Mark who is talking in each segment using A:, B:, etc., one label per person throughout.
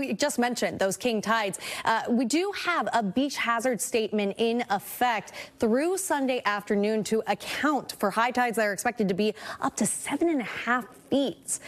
A: we just mentioned those king tides. We do have a beach hazard statement in effect through Sunday afternoon to account for high tides that are expected to be up to 7.5 feet.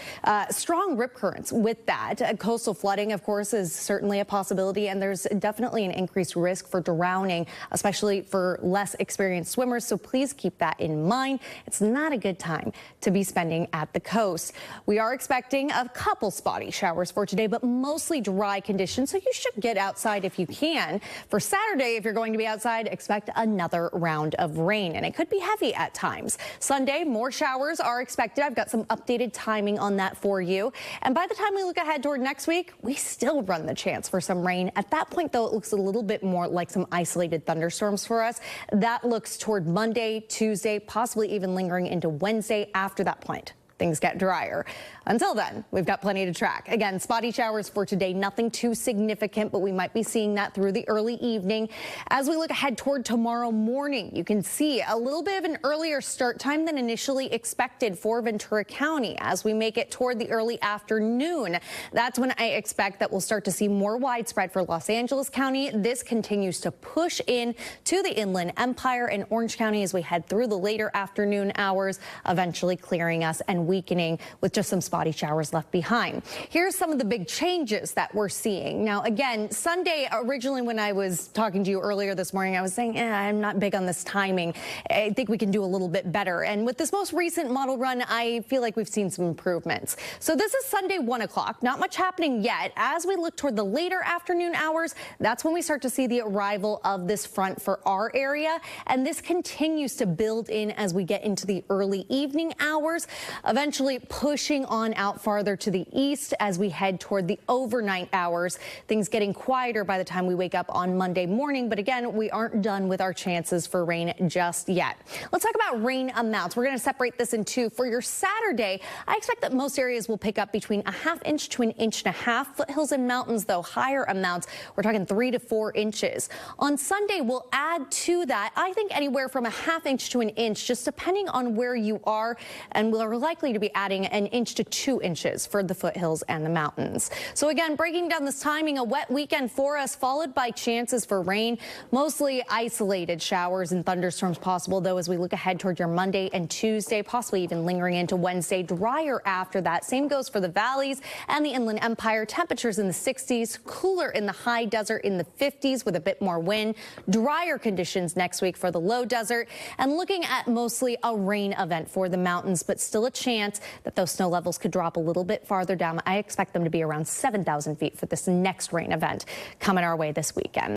A: Strong rip currents with that. Coastal flooding, of course, is certainly a possibility, and there's definitely an increased risk for drowning, especially for less experienced swimmers. So please keep that in mind. It's not a good time to be spending at the coast. We are expecting a couple spotty showers for today, but mostly dry conditions, so you should get outside if you can. For Saturday, if you're going to be outside, expect another round of rain, and it could be heavy at times. Sunday, more showers are expected. I've got some updated timing on that for you. And by the time we look ahead toward next week, we still run the chance for some rain. At that point, though, it looks a little bit more like some isolated thunderstorms for us. That looks toward Monday, Tuesday, possibly even lingering into Wednesday. After that point, things get drier. Until then, we've got plenty to track. Again, spotty showers for today, nothing too significant, but we might be seeing that through the early evening. As we look ahead toward tomorrow morning, you can see a little bit of an earlier start time than initially expected for Ventura County. As we make it toward the early afternoon, that's when I expect that we'll start to see more widespread for Los Angeles County. This continues to push in to the Inland Empire and Orange County as we head through the later afternoon hours, eventually clearing us and weakening with just some spotty showers left behind. Here's some of the big changes that we're seeing. Now, again, Sunday, originally when I was talking to you earlier this morning, I was saying, I'm not big on this timing. I think we can do a little bit better. And with this most recent model run, I feel like we've seen some improvements. So this is Sunday, 1 o'clock. Not much happening yet. As we look toward the later afternoon hours, that's when we start to see the arrival of this front for our area. And this continues to build in as we get into the early evening hours, eventually pushing on out farther to the east as we head toward the overnight hours. Things getting quieter by the time we wake up on Monday morning. But again, we aren't done with our chances for rain just yet. Let's talk about rain amounts. We're going to separate this in two. For your Saturday, I expect that most areas will pick up between a ½ inch to 1.5 inches. Foothills and mountains, though, higher amounts. We're talking 3 to 4 inches. On Sunday, we'll add to that, I think, anywhere from a ½ inch to 1 inch, just depending on where you are, and we're likely to be adding 1 inch to 2 inches for the foothills and the mountains. So again, breaking down this timing, a wet weekend for us, followed by chances for rain, mostly isolated showers and thunderstorms possible, though, as we look ahead toward your Monday and Tuesday, possibly even lingering into Wednesday. Drier after that. Same goes for the valleys and the Inland Empire. Temperatures in the 60s, cooler in the high desert in the 50s with a bit more wind. Drier conditions next week for the low desert, and looking at mostly a rain event for the mountains, but still a chance that those snow levels could drop a little bit farther down. I expect them to be around 7,000 feet for this next rain event coming our way this weekend.